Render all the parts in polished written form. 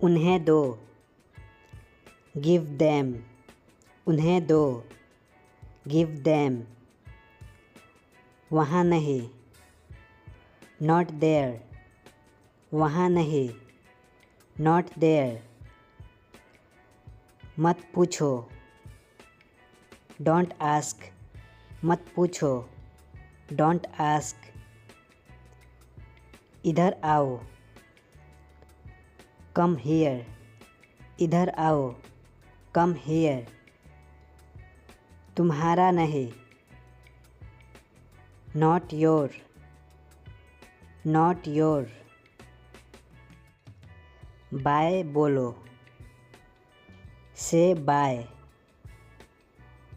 उन्हें दो, give them, उन्हें दो, गिव देम। वहाँ नहीं, नॉट देयर, वहाँ नहीं, नॉट देयर। मत पूछो, डोंट आस्क, मत पूछो, डोंट आस्क। इधर आओ, कम हियर, इधर आओ, कम हियर। तुम्हारा नहीं, not your, not your. Bye बोलो, से बाय,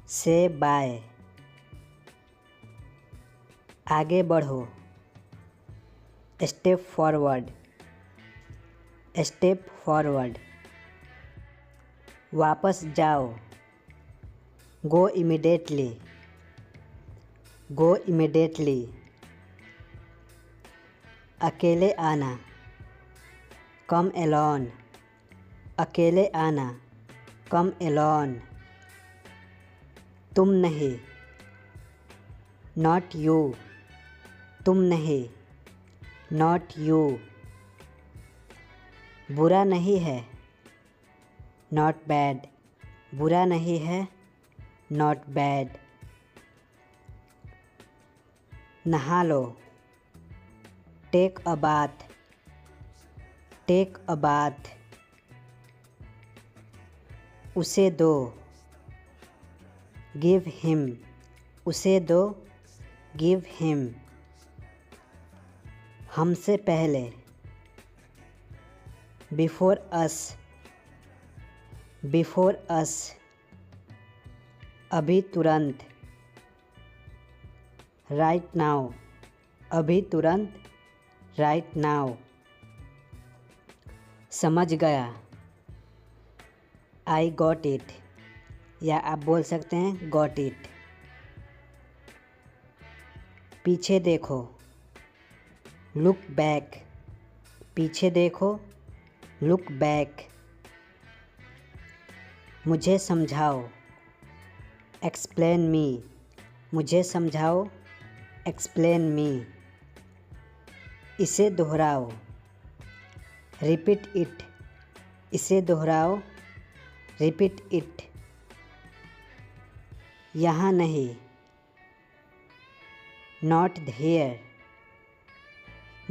से बाय। आगे बढ़ो, स्टेप फॉरवर्ड, स्टेप फॉरवर्ड। वापस जाओ, गो इमीडिएटली, गो इमीडिएटली। अकेले आना, कम एलोन, अकेले आना, कम एलोन। तुम नहीं, नॉट यू, तुम नहीं, नॉट यू। बुरा नहीं है, नॉट बैड, बुरा नहीं है, नॉट बैड। नहा लो, take a bath, take a bath. उसे दो, गिव हिम, उसे दो, गिव हिम। हमसे पहले, बिफोर अस, बिफोर अस। अभी तुरंत, राइट नाउ, अभी तुरंत, राइट नाउ। समझ गया, आई गॉट इट, या आप बोल सकते हैं गॉट इट। पीछे देखो, लुक बैक, पीछे देखो, लुक बैक। मुझे समझाओ, एक्सप्लेन मी, मुझे समझाओ, एक्सप्लेन मी। इसे दोहराओ, रिपीट इट, इसे दोहराओ, रिपीट इट। यहाँ नहीं, नॉट हियर,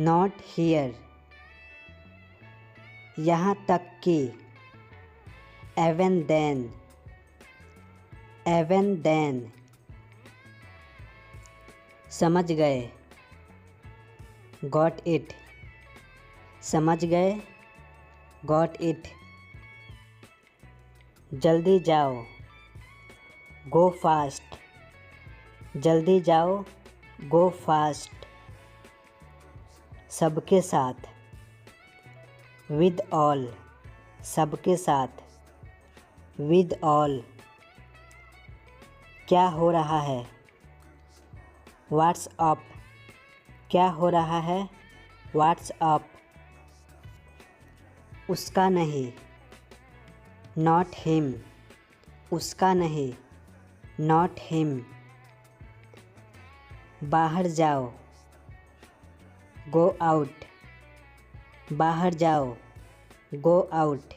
नॉट हियर। यहाँ तक कि, एवन देन, एवन देन। समझ गए, गॉट इट, समझ गए, गॉट इट। जल्दी जाओ, गो फास्ट, जल्दी जाओ, गो फास्ट। सबके साथ, विद ऑल, सबके साथ, विद ऑल। क्या हो रहा है, व्हाट्स अप, क्या हो रहा है, व्हाट्स अप। उसका नहीं, नॉट हिम, उसका नहीं, नॉट हिम। बाहर जाओ, गो आउट, बाहर जाओ, गो आउट।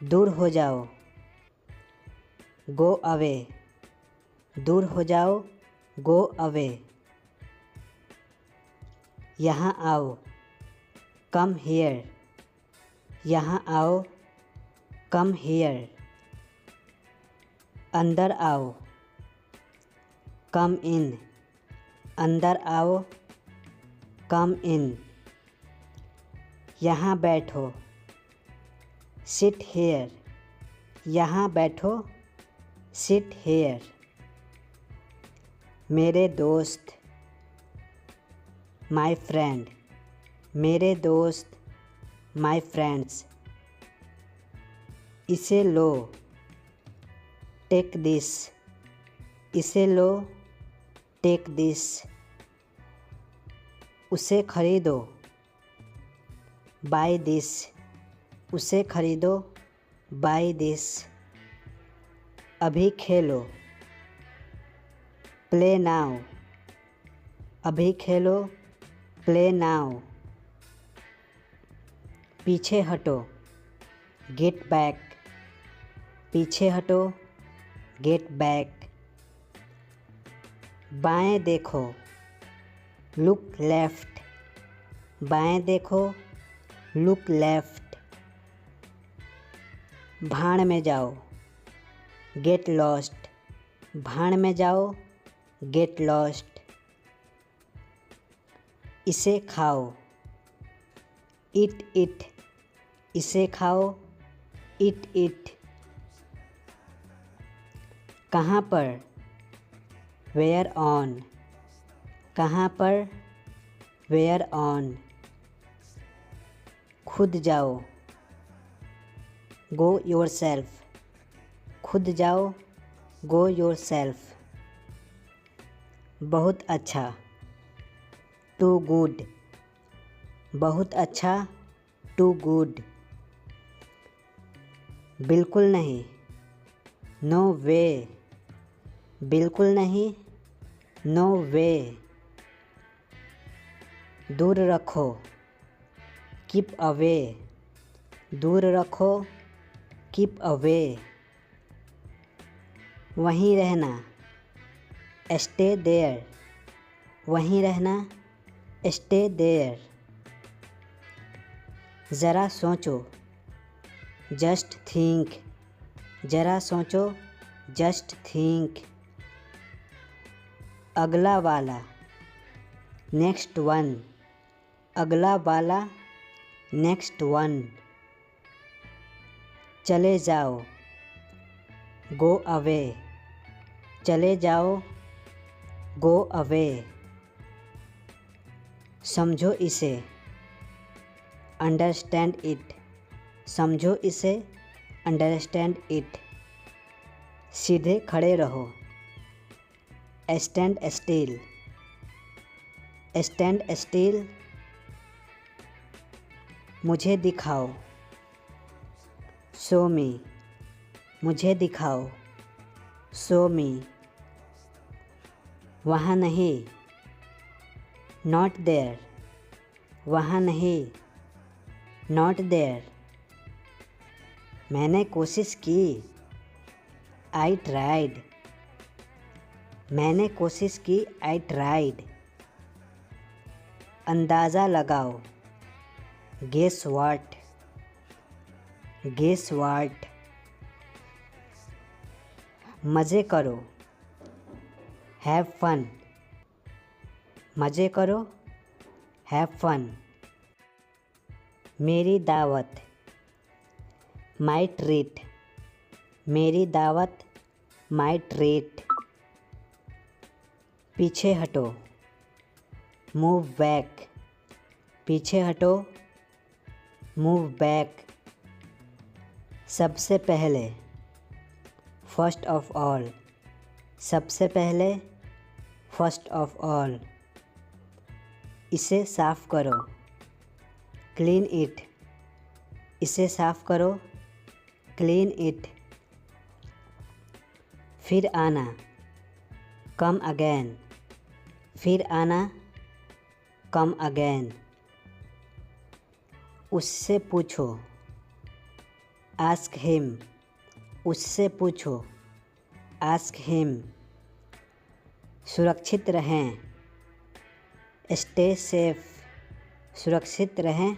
दूर हो जाओ, गो अवे, दूर हो जाओ, गो अवे। यहाँ आओ, कम हियर, यहाँ आओ, कम हियर। अंदर आओ, कम इन, अंदर आओ, कम इन। यहाँ बैठो, सिट हेयर, यहाँ बैठो, सिट हेयर। मेरे दोस्त, माय फ्रेंड, मेरे दोस्त, माय फ्रेंड्स। इसे लो, टेक दिस, इसे लो, टेक दिस। उसे खरीदो, बाय दिस, उसे खरीदो, बाय दिस। अभी खेलो, प्ले नाउ। अभी खेलो, प्ले नाउ। पीछे हटो, गेट बैक। पीछे हटो, गेट बैक। बाएं देखो, लुक लेफ्ट। बाएं देखो, लुक लेफ्ट। भाड़ में जाओ, गेट लॉस्ट। भाड़ में जाओ, गेट लॉस्ट। इसे खाओ, ईट इट। इसे खाओ, ईट इट। कहाँ पर, वेयर ऑन। कहाँ पर, वेयर ऑन। खुद जाओ, गो योरसेल्फ। खुद जाओ, गो योरसेल्फ। बहुत अच्छा, टू गुड। बहुत अच्छा, टू गुड। बिल्कुल नहीं, नो वे। बिल्कुल नहीं, नो वे। दूर रखो, कीप अवे। दूर रखो, कीप अवे। वहीं रहना, स्टे देयर। वहीं रहना, स्टे देयर। ज़रा सोचो, जस्ट थिंक। ज़रा सोचो, जस्ट थिंक। अगला वाला, नेक्स्ट वन। अगला वाला, नेक्स्ट वन। चले जाओ, गो अवे। चले जाओ, गो अवे। समझो इसे, अंडरस्टैंड इट। समझो इसे, अंडरस्टैंड इट। सीधे खड़े रहो, स्टैंड स्टिल। Stand still. मुझे दिखाओ, शो मी। मुझे दिखाओ, शो मी। वहाँ नहीं, नॉट देयर। वहाँ नहीं, नॉट देयर। मैंने कोशिश की, आई ट्राइड। मैंने कोशिश की, आई ट्राइड। अंदाज़ा लगाओ, गेस व्हाट। Guess what. मज़े करो, हैव फन। मज़े करो, हैव फन। मेरी दावत, माई ट्रीट। मेरी दावत, माई ट्रीट। पीछे हटो, मूव बैक। पीछे हटो, मूव बैक। सबसे पहले, फर्स्ट ऑफ ऑल। सबसे पहले, फर्स्ट ऑफ ऑल। इसे साफ करो, क्लीन इट। इसे साफ करो, क्लीन इट। फिर आना, कम अगेन। फिर आना, कम अगेन। उससे पूछो, आस्क हिम। उससे पूछो, आस्क हिम। सुरक्षित रहें, स्टे सेफ। सुरक्षित रहें,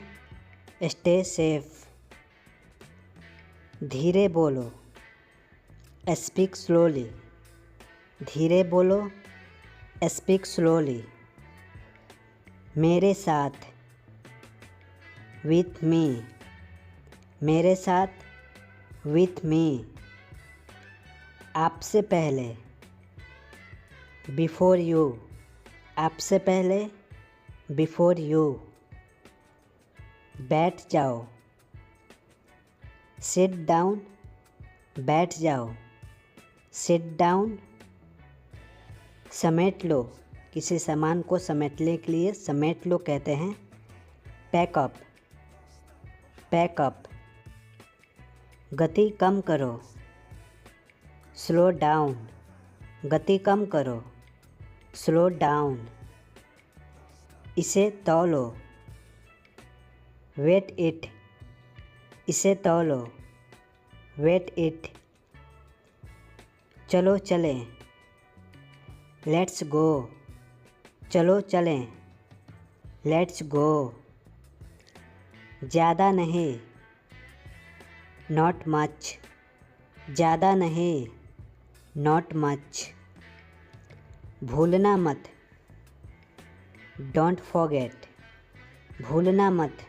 स्टे सेफ। धीरे बोलो, स्पीक स्लोली। धीरे बोलो, स्पीक स्लोली। मेरे साथ, विथ मी। मेरे साथ, विथ मी। आपसे पहले, बिफोर यू। आपसे पहले, बिफोर यू। बैठ जाओ, सिट डाउन। बैठ जाओ, सिट डाउन। समेट लो, किसी सामान को समेटने के लिए समेट लो कहते हैं पैकअप। पैकअप। गति कम करो, स्लो डाउन। गति कम करो, स्लो डाउन। इसे तौलो, वेट इट। इसे तौलो, वेट इट। चलो चलें, लेट्स गो। चलो चलें, लेट्स गो। ज़्यादा नहीं, नॉट मच। ज़्यादा नहीं, नॉट मच। भूलना मत, डोंट फॉरगेट। भूलना मत,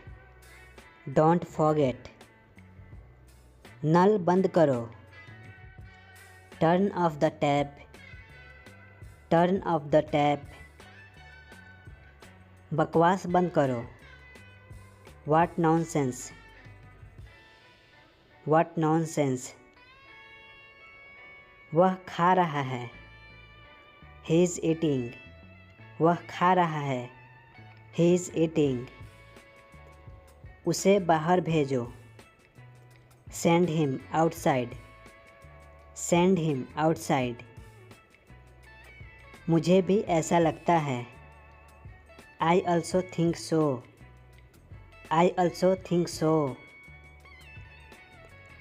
डोंट फॉरगेट। नल बंद करो, turn off the tap. Turn off the tap. बकवास बंद करो, व्हाट नॉनसेंस। What nonsense. वह खा रहा है, ही इज़ ईटिंग। वह खा रहा है, ही इज़ ईटिंग। उसे बाहर भेजो, send him outside. Send him outside. मुझे भी ऐसा लगता है, I also think so. I also think so.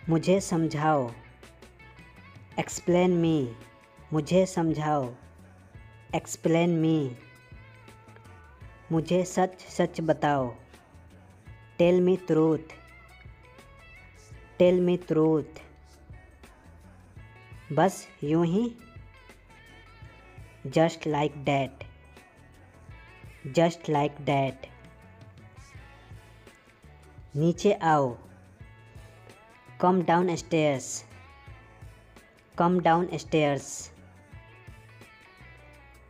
मुझे समझाओ, एक्सप्लेन मी। मुझे समझाओ, एक्सप्लेन मी। मुझे सच सच बताओ, tell me truth. Tell me truth. बस यूं ही, just like that. Just like that. नीचे आओ, come downstairs. Come downstairs.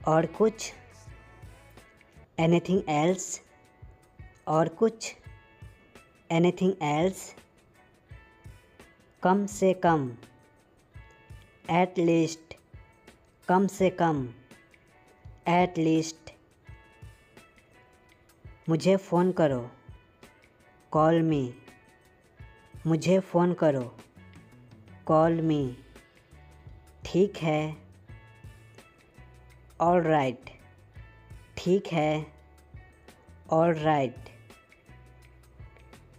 और कुछ, एनीथिंग एल्स। और कुछ, एनीथिंग एल्स। कम से कम, एट लीस्ट। कम से कम, एट लीस्ट। मुझे फ़ोन करो, कॉल मी। मुझे फ़ोन करो, कॉल मी। ठीक है, ऑल राइट। ठीक है, ऑल राइट।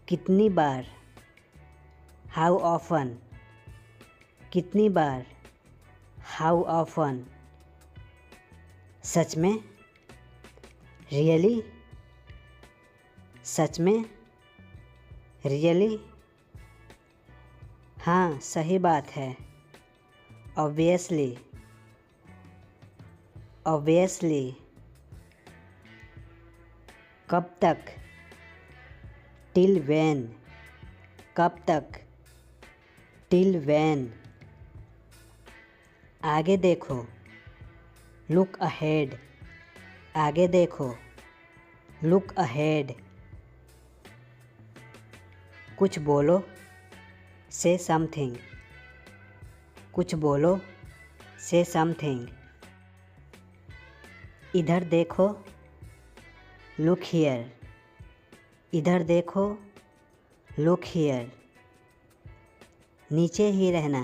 कितनी बार, हाउ ऑफन। कितनी बार, हाउ ऑफन। सच में, रियली। सच में, रियली। हाँ, सही बात है, ऑब्वियसली। ऑब्वियसली। कब तक, टिल व्हेन। कब तक, टिल व्हेन। आगे देखो, लुक अहेड। आगे देखो, लुक अहेड। कुछ बोलो, से समथिंग। कुछ बोलो, से समथिंग। इधर देखो, लुक हियर। इधर देखो, लुक हियर। नीचे ही रहना,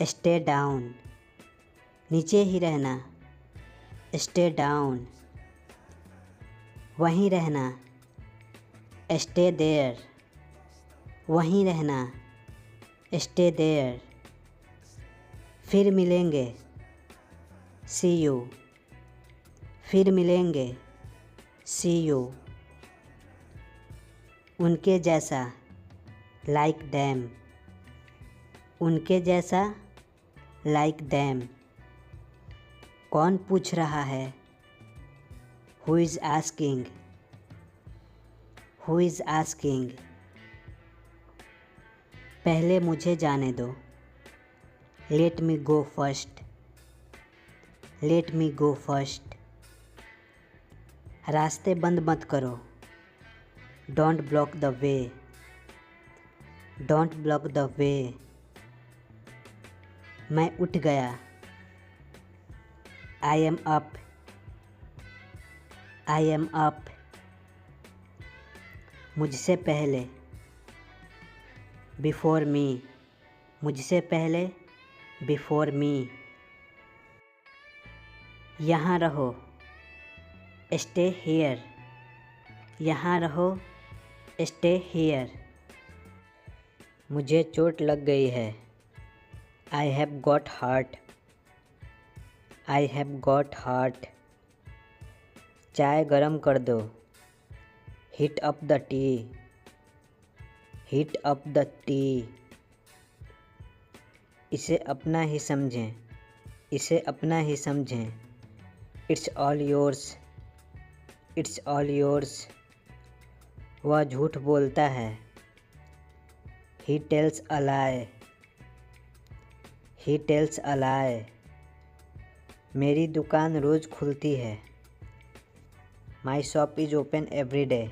स्टे डाउन। नीचे ही रहना, स्टे डाउन। वहीं रहना, स्टे देयर। वहीं रहना, स्टे देयर। फिर मिलेंगे, सी यू। फिर मिलेंगे, सी यू। उनके जैसा, लाइक दैम। उनके जैसा, लाइक दैम। कौन पूछ रहा है, who is asking. Who is asking. पहले मुझे जाने दो, लेट मी गो फर्स्ट। लेट मी गो फर्स्ट। रास्ते बंद मत करो, don't block the way. Don't block the way. मैं उठ गया, I am up. I am up. मुझसे पहले, बिफोर मी, मुझसे पहले, बिफोर मी। यहाँ रहो, स्टे हियर, यहाँ रहो, स्टे हियर। मुझे चोट लग गई है, I have got hurt, I have got hurt. चाय गरम कर दो, heat up the tea, heat up the tea. इसे अपना ही समझें, इसे अपना ही समझें। It's all yours, it's all yours. वह झूठ बोलता है, he tells a lie, he tells अ लाई। मेरी दुकान रोज़ खुलती है, my shop is open every day,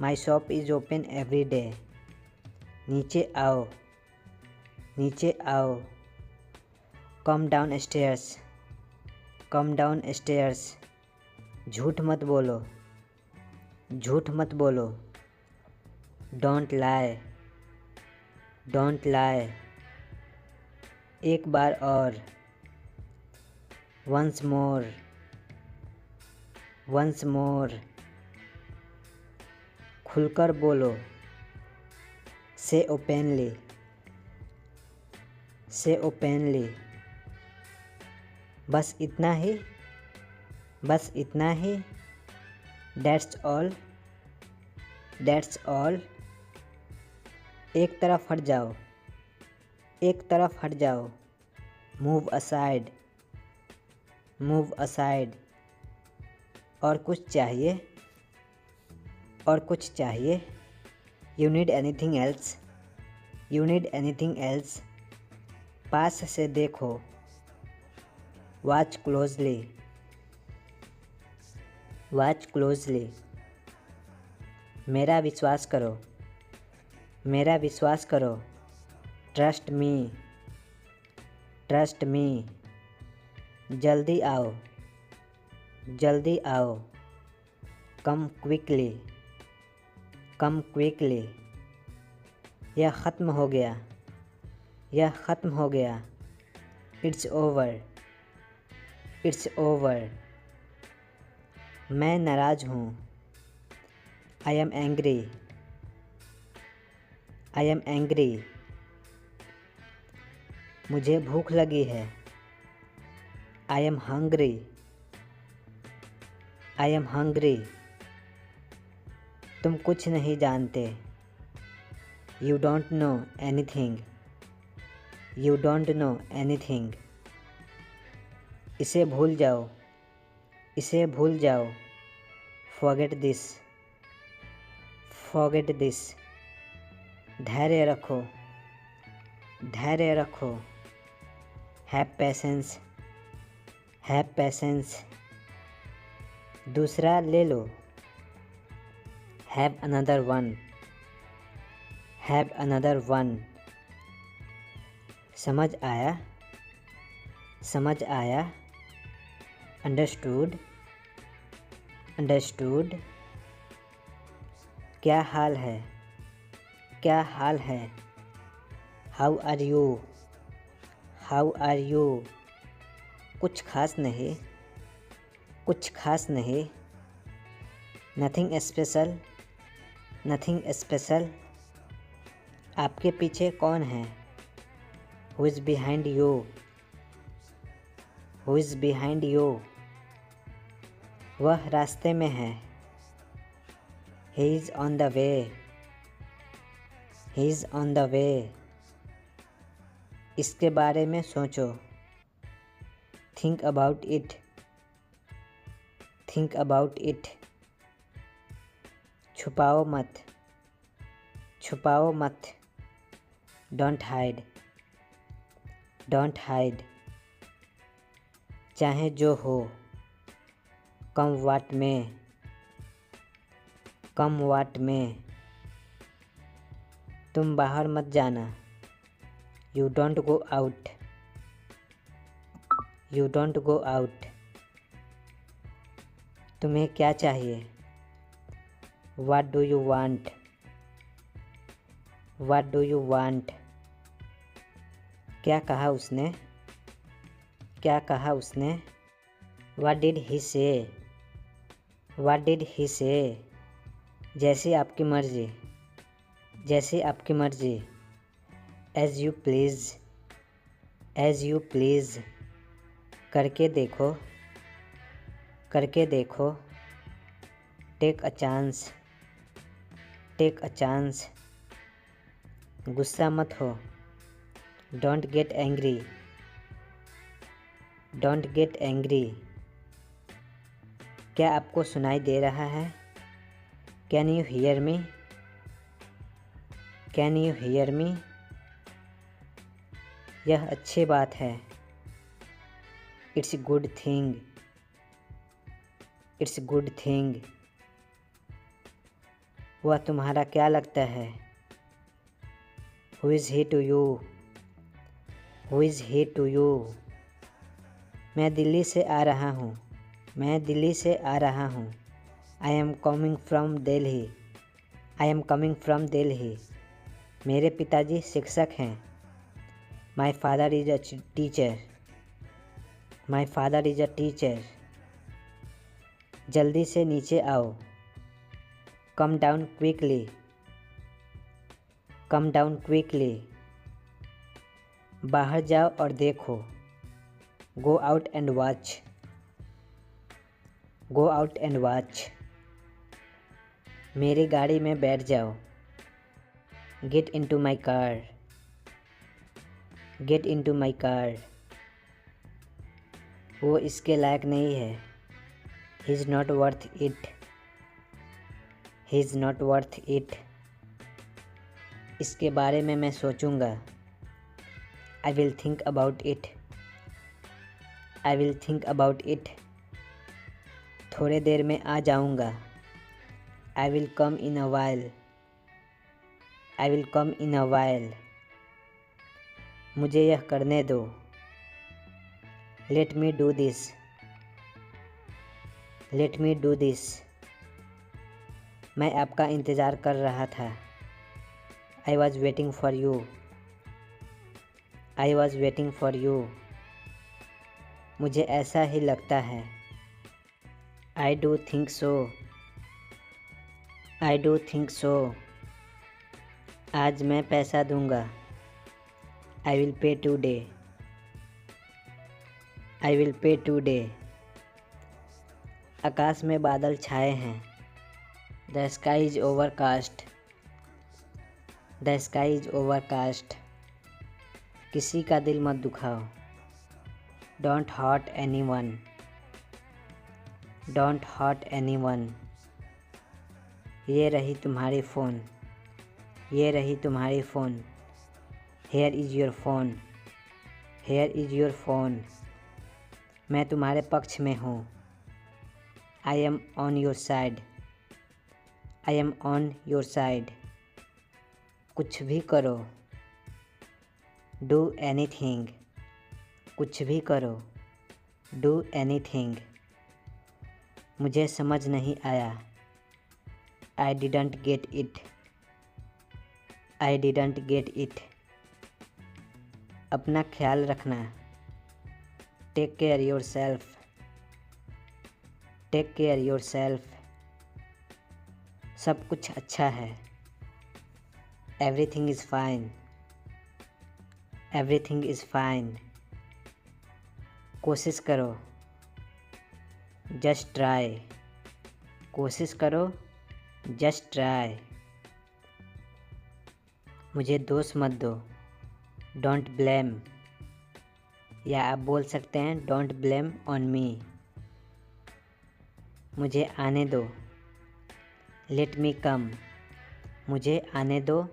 my shop is open every day. नीचे आओ, नीचे आओ। Come downstairs, come down stairs. झूठ मत बोलो, झूठ मत बोलो। Don't lie, don't lie. एक बार और, वंस मोर, वंस मोर। खुलकर बोलो, से ओपनली, से ओपनली। बस इतना ही, बस इतना ही। That's all, that's all. एक तरफ हट जाओ, एक तरफ हट जाओ। Move aside, move aside. और कुछ चाहिए, और कुछ चाहिए। You need anything else, you need anything else. पास से देखो, वॉच क्लोजली, वॉच क्लोजली। मेरा विश्वास करो, मेरा विश्वास करो। Trust me, trust me. जल्दी आओ, जल्दी आओ। कम क्विकली, कम क्विकली। यह ख़त्म हो गया, यह ख़त्म हो गया। It's over, it's over. मैं नाराज़ हूँ, I am angry, I am angry. मुझे भूख लगी है, I am hungry, I am hungry. तुम कुछ नहीं जानते, you don't know anything, you don't know anything. इसे भूल जाओ, इसे भूल जाओ। Forget this, forget this. धैर्य रखो, धैर्य रखो। Have patience, have patience. दूसरा ले लो, have another one, have another one. समझ आया, समझ आया। Understood, understood. क्या हाल है, क्या हाल है। How are you, how are you. कुछ खास नहीं, कुछ खास नहीं। Nothing special, nothing special. आपके पीछे कौन है, who is behind you, who is behind you. वह रास्ते में है, he is on the way, he is on the वे। इसके बारे में सोचो, think about it, think about it. छुपाओ मत, छुपाओ मत। Don't hide, don't hide. चाहे जो हो, कम वाट में, कम वाट में। तुम बाहर मत जाना, you don't go out, you don't go out. तुम्हें क्या चाहिए, what do you want, what do you want? क्या कहा उसने? क्या कहा उसने? व्हाट डिड ही से? व्हाट डिड ही से? जैसी आपकी मर्ज़ी। जैसी आपकी मर्ज़ी। As you please. As you please. करके देखो। करके देखो। Take a chance. Take a chance. गुस्सा मत हो। Don't get angry. Don't get angry. क्या आपको सुनाई दे रहा है? Can you hear me? Can you hear me? यह अच्छी बात है। It's good thing. It's good thing. वह तुम्हारा क्या लगता है? Who is he to you? Who is he to you? मैं दिल्ली से आ रहा हूँ। मैं दिल्ली से आ रहा हूँ। I am coming from Delhi. I am coming from Delhi. मेरे पिताजी शिक्षक हैं। My father is a teacher. My father is a teacher. जल्दी से नीचे आओ। Come down quickly. Come down quickly. बाहर जाओ और देखो। Go out and watch. Go out and watch. मेरी गाड़ी में बैठ जाओ। Get into my car. Get into my car. वो इसके लायक नहीं है। He is not worth it. He is not worth it. इसके बारे में मैं सोचूंगा। I will think about it. I will think about it. थोड़े देर में आ जाऊंगा। I will come in a while. I will come in a while. मुझे यह करने दो। Let me do this. Let me do this. मैं आपका इंतज़ार कर रहा था। I was waiting for you. I was waiting for you. मुझे ऐसा ही लगता है। I do think so. I do think so. आज मैं पैसा दूंगा। I will pay today. I will pay today. आकाश में बादल छाए हैं। The sky is overcast. The sky is overcast. किसी का दिल मत दुखाओ। Don't hurt anyone. Don't hurt anyone. ये रही तुम्हारी फ़ोन। ये रही तुम्हारी phone. Here is your phone. Here is your phone. मैं तुम्हारे पक्ष में हूँ। I am on your side. I am on your side. कुछ भी करो। Do anything. कुछ भी करो। Do anything. मुझे समझ नहीं आया। I didn't get it. I didn't get it. अपना ख्याल रखना। Take care your self. Take care your self. सब कुछ अच्छा है। Everything is fine. Everything is fine. कोशिश करो। Just try. कोशिश करो। Just try. मुझे दोष मत दो। Don't blame. या आप बोल सकते हैं डोंट ब्लेम ऑन मी। मुझे आने दो। लेट मी कम। मुझे आने दो।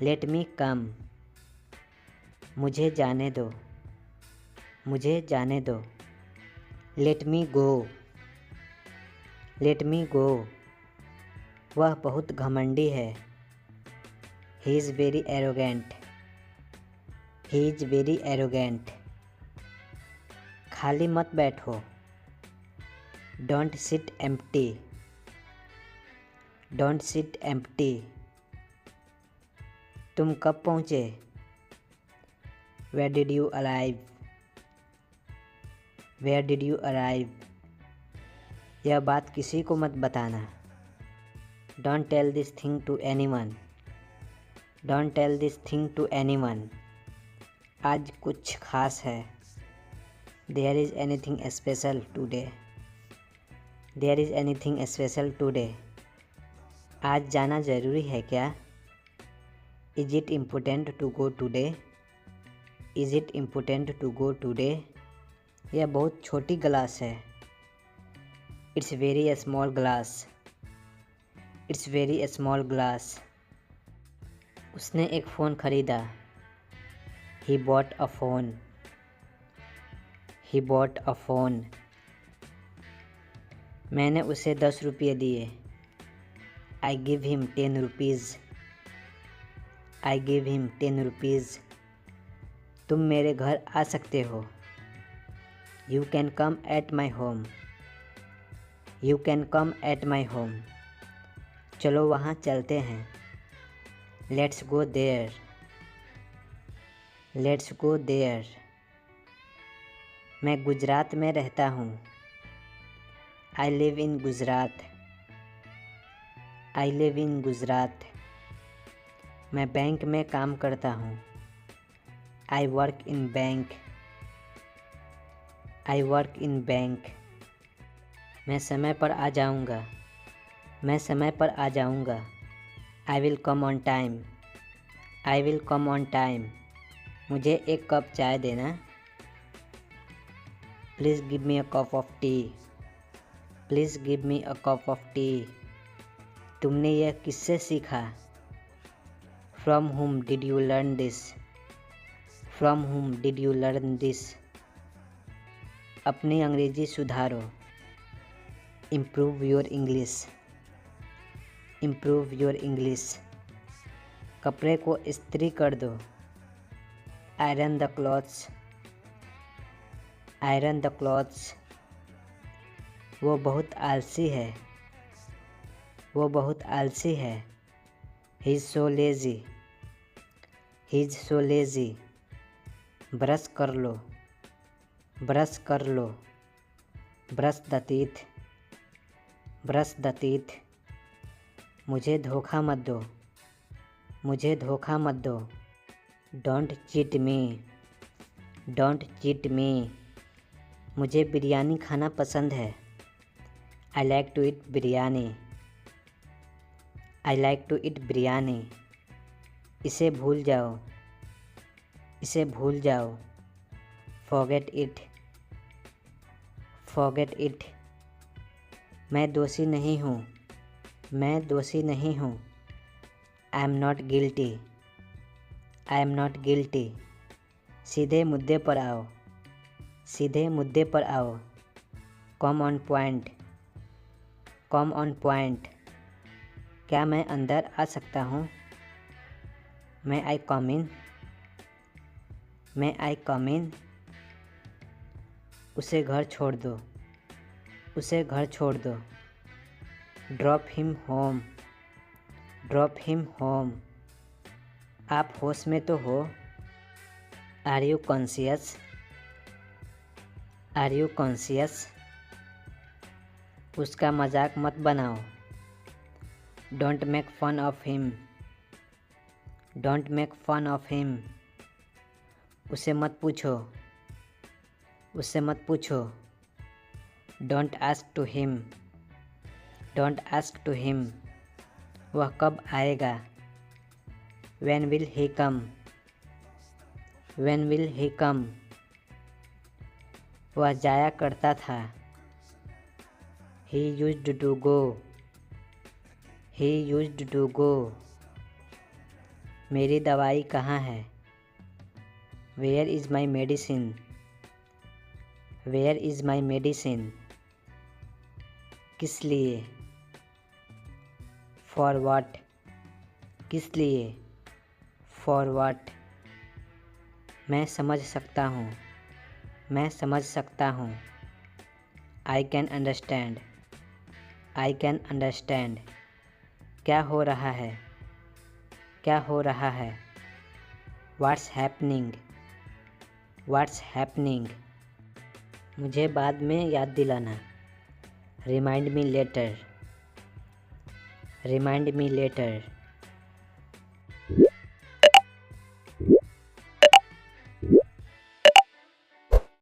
लेट मी कम। मुझे जाने दो। मुझे जाने दो। लेट मी गो। लेट मी गो। वह बहुत घमंडी है। He is very arrogant. He is very arrogant. खाली मत बैठो। Don't sit empty. Don't sit empty. तुम कब पहुँचे? Where did you arrive? Where did you arrive? यह बात किसी को मत बताना। Don't tell this thing to anyone. Don't tell this thing to anyone. आज कुछ खास है। There is anything special today. There is anything special today. आज जाना ज़रूरी है क्या? Is it important to go today? Is it important to go today? यह बहुत छोटी ग्लास है। It's very small glass. It's very small glass. उसने एक फ़ोन खरीदा। He bought a phone. He bought a phone. मैंने उसे 10 रुपये दिए। I give him 10 rupees. I give him 10 rupees. तुम मेरे घर आ सकते हो। You can come at my home. You can come at my home. चलो वहाँ चलते हैं। Let's go there. Let's go there. मैं गुजरात में रहता हूँ। I live in Gujarat. I live in Gujarat. मैं बैंक में काम करता हूँ। I work in bank. I work in bank. मैं समय पर आ जाऊँगा। मैं समय पर आ जाऊँगा। I will come on time. I will come on time. मुझे एक कप चाय देना। Please give me a cup of tea. Please give me a cup of tea. तुमने यह किससे सीखा? From whom did you learn this? From whom did you learn this? अपनी अंग्रेजी सुधारो। Improve your English. Improve your English. कपड़े को इस्त्री कर दो। Iron the clothes. Iron the clothes. वो बहुत आलसी है। वो बहुत आलसी है। He is so lazy. He is so lazy. Brush कर लो। ब्रश कर लो। Brush the teeth. Brush the teeth. मुझे धोखा मत दो। मुझे धोखा मत दो। Don't cheat me. Don't cheat me. मुझे बिरयानी खाना पसंद है। I like to eat biryani. I like to eat biryani. इसे भूल जाओ। इसे भूल जाओ। Forget it. Forget it. मैं दोषी नहीं हूँ। मैं दोषी नहीं हूँ। I am not guilty. I am not guilty. सीधे मुद्दे पर आओ। सीधे मुद्दे पर आओ। Come on point. Come on point. क्या मैं अंदर आ सकता हूँ? May I come in? May I come in? उसे घर छोड़ दो। उसे घर छोड़ दो। Drop him home. Drop him home. आप होश में तो हो? Are you conscious? Are you conscious? उसका मजाक मत बनाओ। Don't make fun of him. Don't make fun of him. उसे मत पूछो। उससे मत पूछो। Don't ask to him. Don't ask to him. वह कब आएगा? When will he come? When will he come? वह जाया करता था। He used to go. He used to go. मेरी दवाई कहाँ है? Where is my medicine? Where is my medicine? किस लिए? For what? किस लिए? For what? मैं समझ सकता हूँ। मैं समझ सकता हूँ। I can understand. I can understand. क्या हो रहा है? क्या हो रहा है? What's happening, what's happening. मुझे बाद में याद दिलाना, remind me later, remind me later.